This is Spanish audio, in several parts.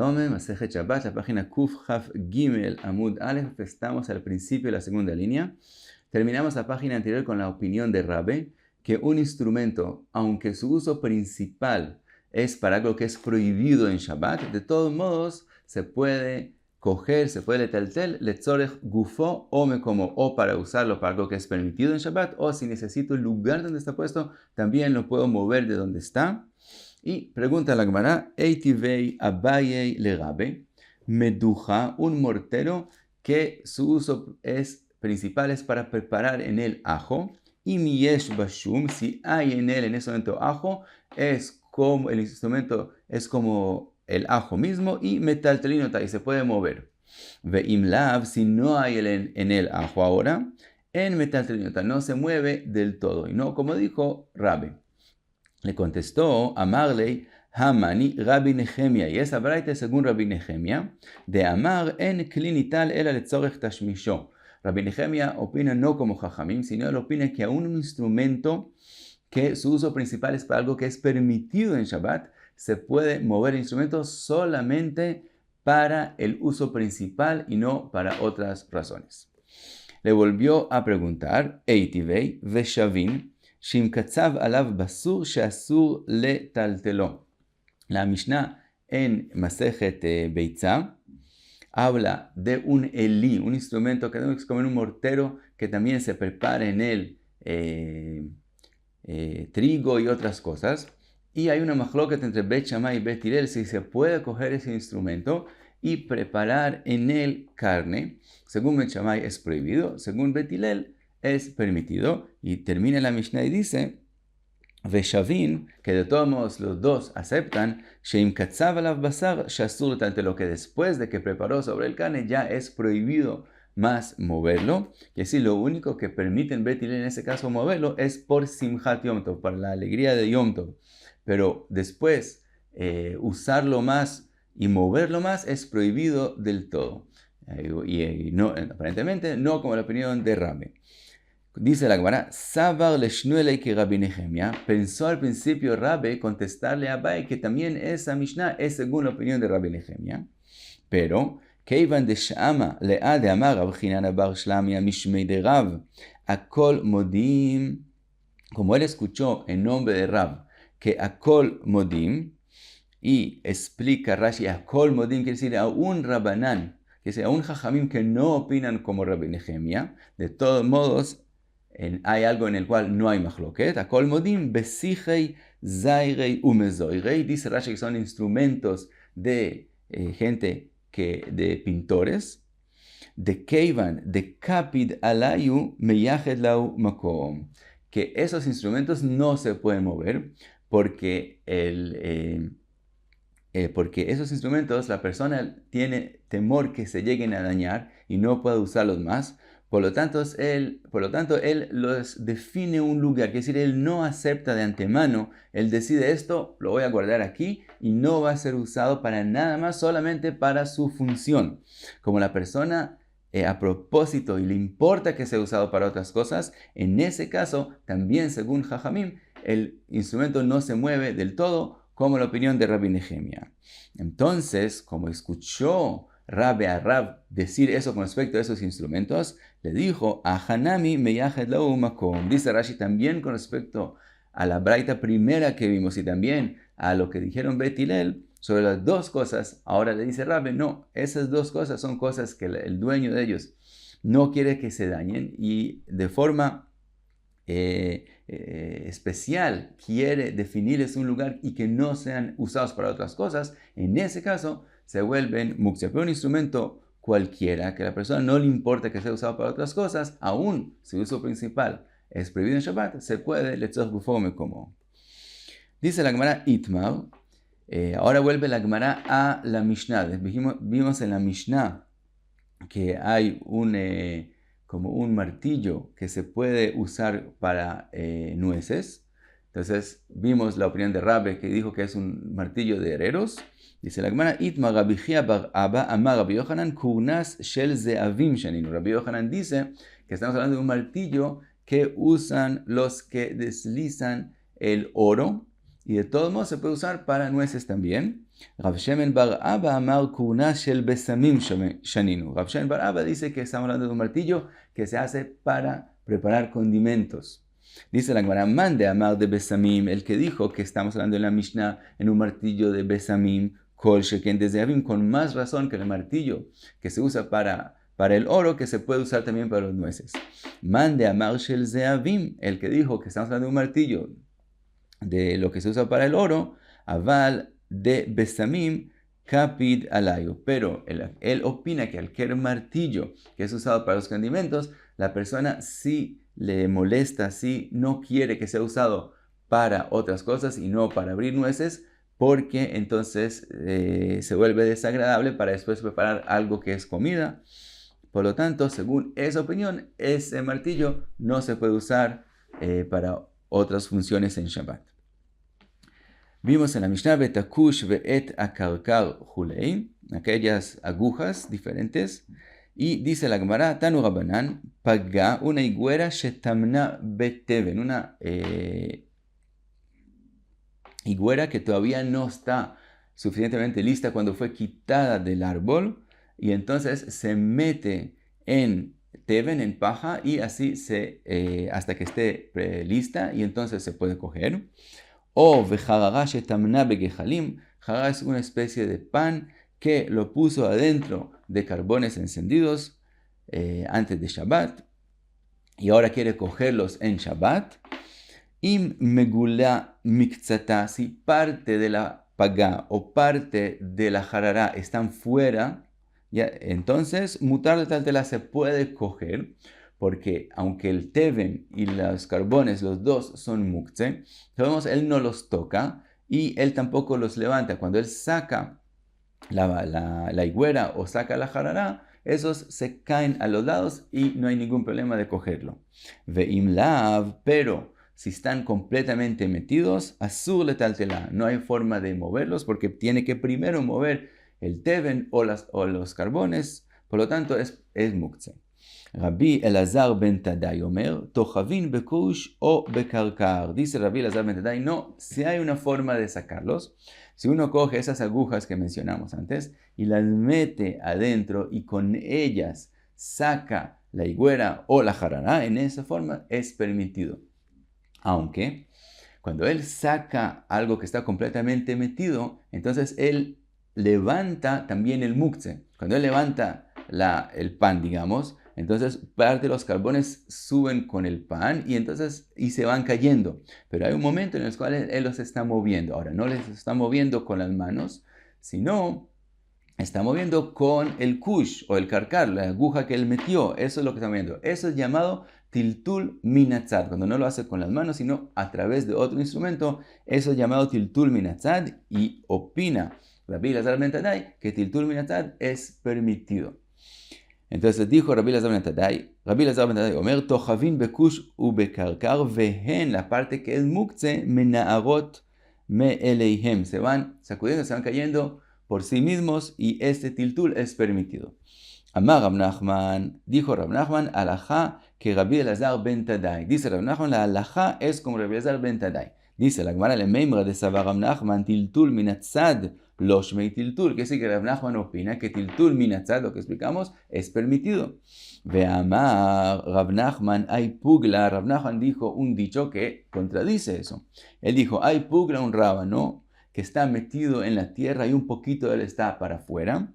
Shalom, Masejet Shabbat, la página Kuf Haf Gimel Amud Aleph. Estamos al principio de la segunda línea. Terminamos la página anterior con la opinión de Rabbe, que un instrumento, aunque su uso principal es para algo que es prohibido en Shabbat, de todos modos se puede coger, se puede letaltel, letzorech gufo o mekomo, o para usarlo para algo que es permitido en Shabbat, o si necesito el lugar donde está puesto, también lo puedo mover de donde está. Y pregunta la Gemara, Eitivei Abaye le Rabbe, meduja, un mortero que su uso principal es para preparar en él ajo, y miyesh bashum, si hay en él en ese momento ajo, es como el instrumento es como el ajo mismo, y metaltelinota, y se puede mover. Ve'im lav, si no hay en él ajo ahora, en metaltelinota, no se mueve del todo, y no como dijo Rabbe. Le contestó Amarley Hamani Rabbi Nehemia, y esa braita es según Rabbi Nehemia, de Amar en klinital el letzorech tashmisho. Rabbi Nehemia opina no como Jajamim, sino él opina que aún un instrumento que su uso principal es para algo que es permitido en Shabbat, se puede mover el instrumento solamente para el uso principal y no para otras razones. Le volvió a preguntar, Eitivei veshavin, Shim katzav alav basur sheasur letaltelo. La Mishnah en Masejet Beitza habla de un elí, un instrumento que es como un mortero que también se prepara en él trigo y otras cosas. Y hay una machloket entre Bet Shammai y Bet Hillel si se puede coger ese instrumento y preparar en él carne. Según Bet Shammai es prohibido, según Bet Hillel es permitido. Y termina la Mishnah y dice, Veshavin, que de todos modos los dos aceptan, Sheim katzav alav basar shasur letaltelo, que después de que preparó sobre el carne ya es prohibido más moverlo. Y así lo único que permiten Bet Hillel en ese caso moverlo es por Simchat Yom Tov, para la alegría de Yom Tov. Pero después usarlo más y moverlo más es prohibido del todo. Y no, aparentemente no como la opinión de Rabbe. Dice la Gemara, Savar leshnuelei que Rabbi Nehemia, pensó al principio Rabbe contestarle a Abai que también esa Mishnah es según la opinión de Rabbi Nehemia, pero Keivan de Shama lea de Amar Rav Chinan bar Shlamia Mishmei de Rav, Akol Modim, como él escuchó en nombre de Rav, que Akol Modim, y explica Rashi, Akol Modim quiere decir a un Rabbanán, que sea a un Jajamim que no opinan como Rabbi Nehemia, de todos modos, hay algo en el cual no hay machloket. Akol modim besijei, zairei, umezoirei. Dice Rashi que son instrumentos de gente de pintores. De keivan, de kapid alayu, meyached lau makom. Que esos instrumentos no se pueden mover porque porque esos instrumentos la persona tiene temor que se lleguen a dañar y no puede usarlos más. Por lo tanto, él los define un lugar, es decir, él no acepta de antemano, él decide esto, lo voy a guardar aquí y no va a ser usado para nada más, solamente para su función. Como la persona a propósito y le importa que sea usado para otras cosas, en ese caso, también según Jajamim, el instrumento no se mueve del todo, como la opinión de Rabbi Nehemia. Entonces, como escuchó Rabbe a Rab decir eso con respecto a esos instrumentos, le dijo, a Hanami meyached lau makom. Dice Rashi también con respecto a la braita primera que vimos y también a lo que dijeron Bet Hillel sobre las dos cosas. Ahora le dice Rabbe, no, esas dos cosas son cosas que el dueño de ellos no quiere que se dañen y de forma especial quiere definirles un lugar y que no sean usados para otras cosas. En ese caso se vuelven muktzah. Pero un instrumento cualquiera que a la persona no le importa que sea usado para otras cosas, aún si su uso principal es prohibido en Shabbat, se puede letzorech gufo como. Dice la Gemara Itmar, ahora vuelve la Gemara a la Mishnah. Vimos en la Mishnah que hay como un martillo que se puede usar para nueces. Entonces vimos la opinión de Rabbe que dijo que es un martillo de herreros. Dice la Gemara, Itma Rabbi Chia bar Abba amar Rabbi Yochanan kurnas shel zeavim sheninu. Rabbi Yochanan dice que estamos hablando de un martillo que usan los que deslizan el oro y de todos modos se puede usar para nueces también. Rav Shemen bar Abba amar kuna shel besamim shaninu. Rav Shemen bar Abba dice que estamos hablando de un martillo que se hace para preparar condimentos. Dice la Gemara, man de amar de besamim, el que dijo que estamos hablando en la Mishnah en un martillo de besamim, kol sheken de zeavim, con más razón que el martillo que se usa para el oro, que se puede usar también para los nueces. Man de amar shel zeavim, el que dijo que estamos hablando de un martillo de lo que se usa para el oro, aval de besamim kapid alayo. Pero él opina que cualquier martillo que es usado para los condimentos, la persona sí le molesta, sí no quiere que sea usado para otras cosas y no para abrir nueces, porque entonces se vuelve desagradable para después preparar algo que es comida. Por lo tanto, según esa opinión, ese martillo no se puede usar para otras funciones en Shabbat. Vimos en la Mishnah betakush ve'et akarkar hulei, aquellas agujas diferentes, y dice la Gemara, Tanu Rabanan, paga una higuera shetamna beteven, una higuera que todavía no está suficientemente lista cuando fue quitada del árbol, y entonces se mete en teven, en paja, y así hasta que esté lista, y entonces se puede coger. O vejarara shetamna begehalim, jarara es una especie de pan que lo puso adentro de carbones encendidos antes de Shabbat, y ahora quiere cogerlos en Shabbat. Im megula miktzata, si parte de la pagá o parte de la jarara están fuera, ya, entonces mutar de taltela se puede coger, porque aunque el teven y los carbones, los dos son muktzeh, sabemos él no los toca y él tampoco los levanta. Cuando él saca la higuera o saca la jarara, esos se caen a los lados y no hay ningún problema de cogerlo. Ve'im lav, pero si están completamente metidos, asur letaltela, no hay forma de moverlos porque tiene que primero mover el teven o los carbones, por lo tanto es muktzeh. Rabbi Elazar ben Tadai Omer, Tochavin bekush o bekarkar. Dice Rabbi Elazar ben Tadai, no, si hay una forma de sacarlos, si uno coge esas agujas que mencionamos antes y las mete adentro y con ellas saca la higuera o la jarara, en esa forma es permitido. Aunque cuando él saca algo que está completamente metido, entonces él levanta también el muktzeh. Cuando él levanta el pan, digamos, entonces parte de los carbones suben con el pan y se van cayendo. Pero hay un momento en el cual él los está moviendo. Ahora, no les está moviendo con las manos, sino está moviendo con el kush o el karkar, la aguja que él metió. Eso es lo que está moviendo. Eso es llamado tiltul minatzad. Cuando no lo hace con las manos, sino a través de otro instrumento, eso es llamado tiltul minatzad. Y opina Rabbi Elazar ben Tadai que tiltul minatzad es permitido. Entonces dijo Rabbi Elazar ben Tadai, Omer, Tochavin bekush u bekarkar, vehen, la parte que es muktzeh, menaarot me eleihem. Se van sacudiendo, se van cayendo por sí mismos y este tiltul es permitido. Amar Rav Nachman, dijo Rav Nachman, alajá que Rabbi Elazar ben Tadai. Dice Rav Nachman, la alajá es como Rabbi Elazar ben Tadai. Dice la Gemara le Meimra de Savar Rav Nachman, tiltul minatzad, loshmei tiltul, que es que Rav Nachman opina que tiltul minatzad, lo que explicamos, es permitido. Ve amar Rav Nachman, hay pugla. Rav Nachman dijo un dicho que contradice eso. Él dijo, hay pugla, un rábano que está metido en la tierra y un poquito de él está para afuera.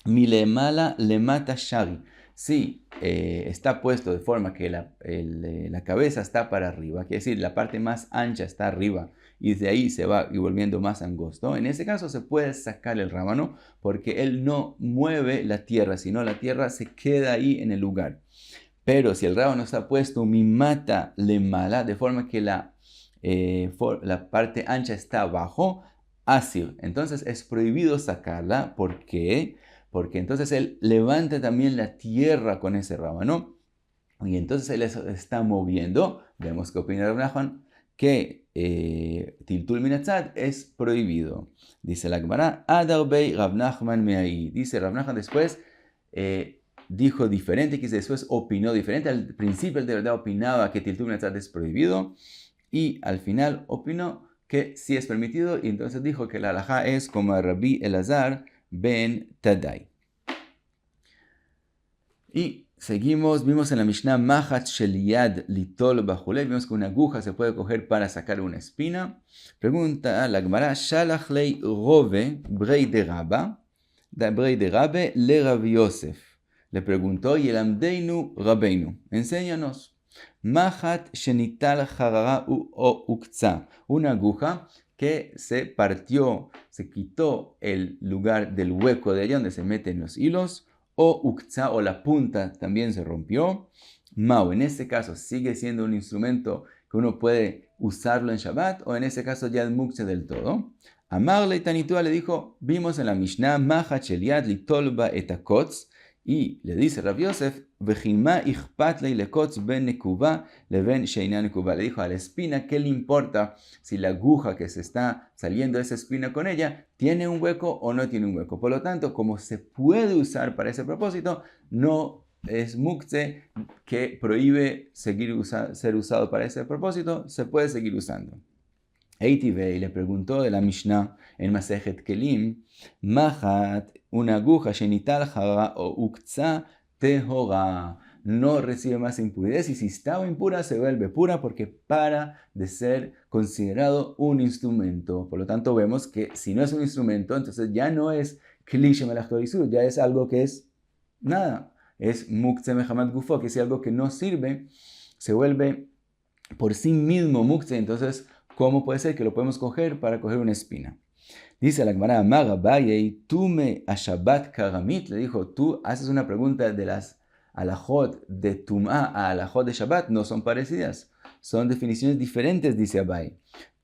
Milemala le mata shari. Sí, está puesto de forma que la cabeza está para arriba, quiere decir, la parte más ancha está arriba y de ahí se va y volviendo más angosto. En ese caso se puede sacar el rábano porque él no mueve la tierra, sino la tierra se queda ahí en el lugar. Pero si el rábano está puesto mi mata le mala, de forma que la parte ancha está abajo, asir, entonces es prohibido sacarla. ¿Por qué? Porque entonces él levanta también la tierra con ese rábano y entonces él está moviendo. Vemos que opina Rav Nachman que tiltul minatzad es prohibido. Dice la Gemara, Adar bei Rav Nachman me'ai. Dice Rav Nachman después dijo diferente, que después opinó diferente. Al principio él de verdad opinaba que tiltul minatzad es prohibido y al final opinó que sí es permitido, y entonces dijo que la halajá es como Rabbi Elazar ben Tadai. Y seguimos, vimos en la Mishnah, Machat Shel Yad Litol Bajulei, vimos que una aguja se puede coger para sacar una espina. Pregunta a la Gemara, Shalach lei Rove Brei de Rabe le Rav Yosef. Le preguntó, Yelamdeinu Rabbeinu, enséñanos. Machat Shenital Harara o Uktza, una aguja que se partió, se quitó el lugar del hueco de allá donde se meten los hilos, o uktza, o la punta también se rompió. Mao, en este caso, sigue siendo un instrumento que uno puede usarlo en Shabbat, o en este caso ya es muktzeh del todo. Amarle Tanitúa le dijo, vimos en la Mishnah, Maha Cheliad litolba etakotz, y le dice Rav Yosef, Vejima ichpatlei lekotz ben nekuba leven sheina nekuba. Le dijo a la espina, ¿qué le importa si la aguja que se está saliendo de esa espina con ella tiene un hueco o no tiene un hueco? Por lo tanto, como se puede usar para ese propósito, no es muktzeh que prohíbe ser usado para ese propósito, se puede seguir usando. Eitivei le preguntó de la Mishnah en Masejet Kelim, Machat, una aguja, Shenital Hara o Uktza Tehora, no recibe más impurez, y si estaba impura se vuelve pura porque para de ser considerado un instrumento. Por lo tanto vemos que si no es un instrumento, entonces ya no es Kli Shemelach Torisur, ya es algo que es nada, es Muktzeh Mehamad Gufo, que es algo que no sirve, se vuelve por sí mismo muktzeh. Entonces, ¿cómo puede ser que lo podemos coger para coger una espina? Dice la Gemara, Amar Abaye, tú me a Shabbat karamit, le dijo, tú haces una pregunta de las alajot de Tum'a a alajot de Shabbat, no son parecidas, son definiciones diferentes, dice Abaye.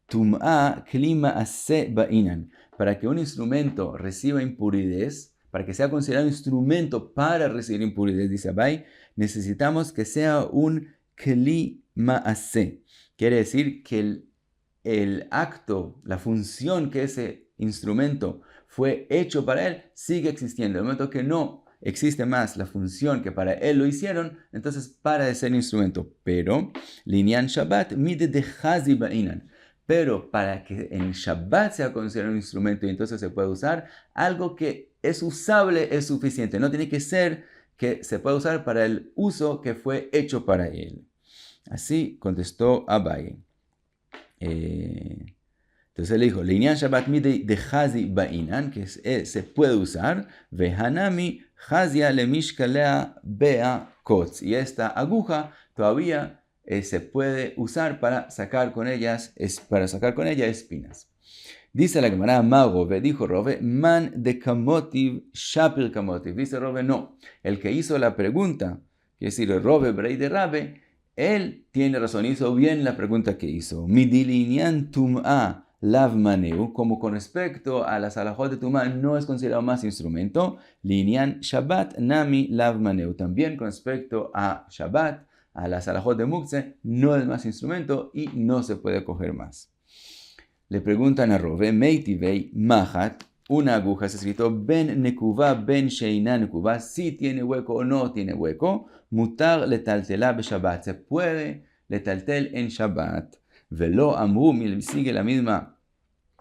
Tum'a klima ase ba'inan, para que un instrumento reciba impurez, para que sea considerado un instrumento para recibir impurez, dice Abaye, necesitamos que sea un kli ma'ase. Quiere decir que el acto, la función que ese instrumento fue hecho para él, sigue existiendo. En el momento que no existe más la función que para él lo hicieron, entonces para de ser instrumento. Pero, Linyan Shabbat, mide de Hazi Ba'inan. Pero para que en Shabbat sea considerado un instrumento y entonces se pueda usar, algo que es usable es suficiente. No tiene que ser que se pueda usar para el uso que fue hecho para él. Así contestó Abaye. Entonces él dijo, Linyan Shabbat mide de Hazi Ba'inan, que se puede usar, Vehanami Hazia le Mishkalea Bea Kotz. Y esta aguja todavía se puede usar para sacar con ella espinas. Dice la Gemara, Rove, dijo Rove, Man de Kamotiv Shapir Kamotiv. Dice Rove, no, el que hizo la pregunta, quiere decir Rove Brei de Rabe, él tiene razón, hizo bien la pregunta que hizo. Midilinian tum'a lav maneu, como con respecto a las alajot de tum'a no es considerado más instrumento. Linian Shabbat nami lav maneu, también con respecto a Shabbat, a las alajot de muktzeh, no es más instrumento y no se puede coger más. Le preguntan a Rove, Meitivei Machat, una aguja, se escrito Ben Nekuva, Ben Sheina Nekuva, si tiene hueco o no tiene hueco, Mutar letaltela be Shabbat, se puede letaltel en Shabbat. Velo amru, sigue la misma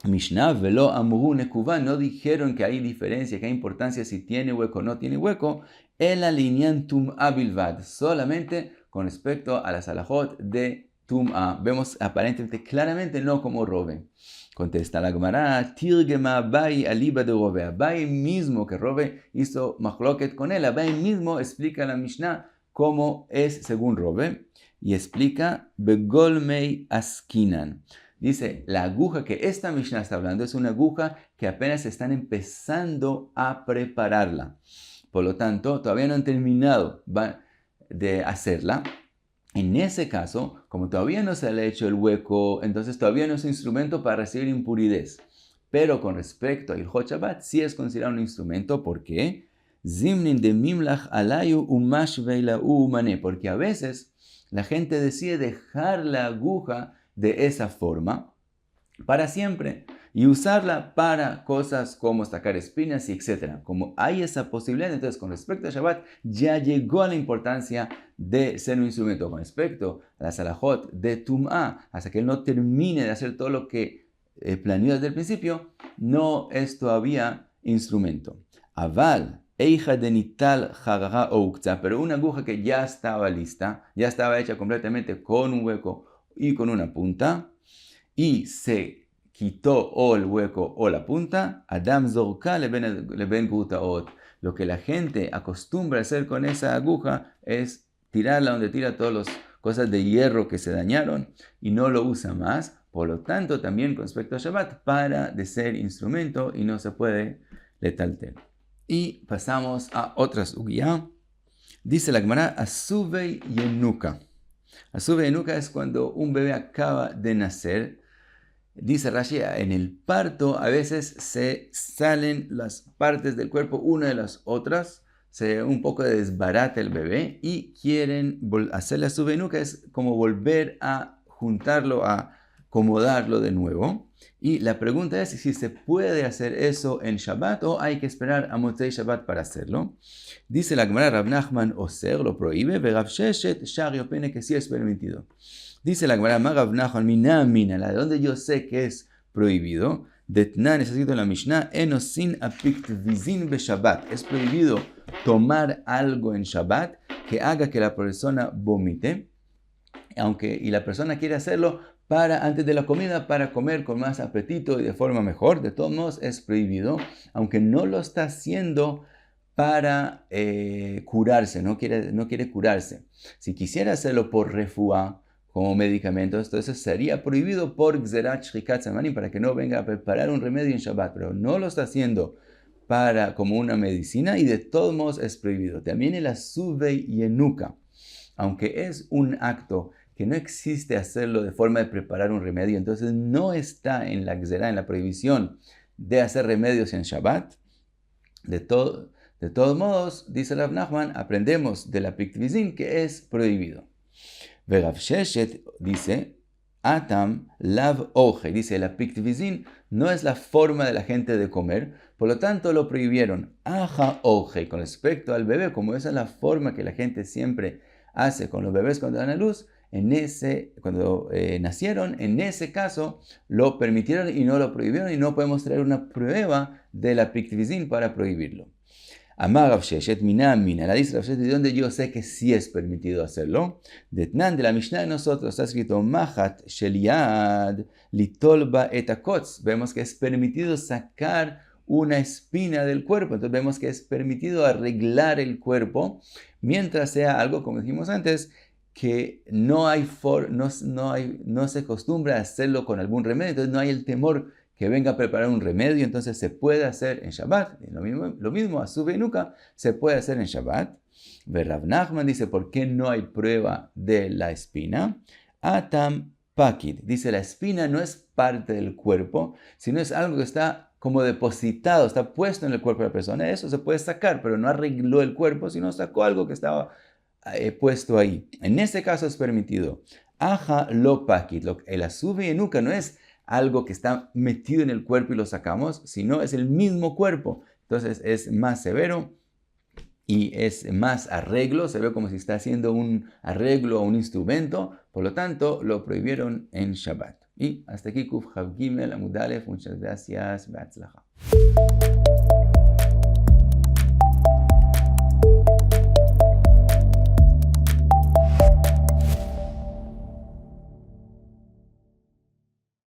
Mishnah, Velo amru Nekuva, no dijeron que hay diferencia, que hay importancia si tiene hueco o no tiene hueco, el alinean tum'a bilvad, solamente con respecto a las alajot de tum'a. Vemos aparentemente claramente no como Rove. Contesta la Gemara, Tirgema Abaye aliba de Rove. Abaye mismo, que Rove hizo machloket con él, Abaye mismo explica la Mishnah cómo es según Rove y explica Begolmei askinan. Dice, la aguja que esta Mishnah está hablando es una aguja que apenas están empezando a prepararla. Por lo tanto, todavía no han terminado de hacerla. En ese caso, como todavía no se le ha hecho el hueco, entonces todavía no es un instrumento para recibir impurez. Pero con respecto a Ilhot Shabbat, sí es considerado un instrumento. ¿Por qué? Zimnin de mimlach alayu umash veila umane. Porque a veces la gente decide dejar la aguja de esa forma para siempre y usarla para cosas como sacar espinas y etc. Como hay esa posibilidad, entonces con respecto a Shabbat ya llegó a la importancia de ser un instrumento. Con respecto a las alajot de Tum'a, hasta que él no termine de hacer todo lo que planeó desde el principio, no es todavía instrumento. Aval, eija de nital jagaja oukza, pero una aguja que ya estaba lista, ya estaba hecha completamente con un hueco y con una punta, y se quitó o el hueco o la punta, Adam zorka leben gutaot. Lo que la gente acostumbra a hacer con esa aguja es tirarla donde tira todas las cosas de hierro que se dañaron y no lo usa más. Por lo tanto, también con respecto a Shabbat, para de ser instrumento y no se puede letaltel. Y pasamos a otra sugya. Dice la Gemara, asube yenuka. Asube yenuka es cuando un bebé acaba de nacer. Dice Rashi, en el parto a veces se salen las partes del cuerpo una de las otras, se un poco desbarata el bebé y quieren hacer la subenuca, es como volver a juntarlo, a acomodarlo de nuevo. Y la pregunta es si se puede hacer eso en Shabbat o hay que esperar a Motzei Shabbat para hacerlo. Dice la Gemara, Rav Nachman Oser lo prohíbe, ve Rav Sheshet Shari opine que sí es permitido. Dice la Gemara, Rav Nachman mina, la de donde yo sé que es prohibido. Detnan, es escrito en la Mishnah, enosin apiktvizin be Shabbat. Es prohibido tomar algo en Shabbat que haga que la persona vomite, y la persona quiere hacerlo antes de la comida para comer con más apetito y de forma mejor. De todos modos es prohibido, aunque no lo está haciendo para curarse, no quiere curarse. Si quisiera hacerlo por refuá, como medicamento, entonces sería prohibido por Gzerat Shrikat Zamanim, para que no venga a preparar un remedio en Shabbat, pero no lo está haciendo como una medicina y de todos modos es prohibido. También el asube yenuka, aunque es un acto que no existe hacerlo de forma de preparar un remedio, entonces no está en la Gzerá, en la prohibición de hacer remedios en Shabbat. De todos modos, dice Rav Nachman, aprendemos de la Piktvizin que es prohibido. Rav Sheshet dice, Atam lav oje, dice la Piktvizin no es la forma de la gente de comer, por lo tanto lo prohibieron. Aja oje, con respecto al bebé, como esa es la forma que la gente siempre hace con los bebés cuando dan a luz, cuando nacieron, en ese caso lo permitieron y no lo prohibieron, y no podemos traer una prueba de la Piktvizin para prohibirlo. Amar Rav Sheshet mina, la dice Rav Sheshet, de donde yo sé que sí es permitido hacerlo. Detnan, de la Mishnah de nosotros está escrito Machat shel yad litolba et hakotz. Vemos que es permitido sacar una espina del cuerpo. Entonces vemos que es permitido arreglar el cuerpo mientras sea algo, como dijimos antes, que no se acostumbra a hacerlo con algún remedio. Entonces no hay el temor que venga a preparar un remedio, entonces se puede hacer en Shabbat. Lo mismo, asube y nuca, se puede hacer en Shabbat. Rav Nachman dice, ¿por qué no hay prueba de la espina? Atam pakid, dice, la espina no es parte del cuerpo, sino es algo que está como depositado, está puesto en el cuerpo de la persona. Eso se puede sacar, pero no arregló el cuerpo, sino sacó algo que estaba puesto ahí. En ese caso es permitido. Aja lo pakid, el asube y nuca no es algo que está metido en el cuerpo y lo sacamos, sino es el mismo cuerpo. Entonces es más severo y es más arreglo, se ve como si está haciendo un arreglo a un instrumento, por lo tanto lo prohibieron en Shabbat. Y hasta aquí Kuf Chav Gimel Amud Aleph, muchas gracias, Be'atzlacha.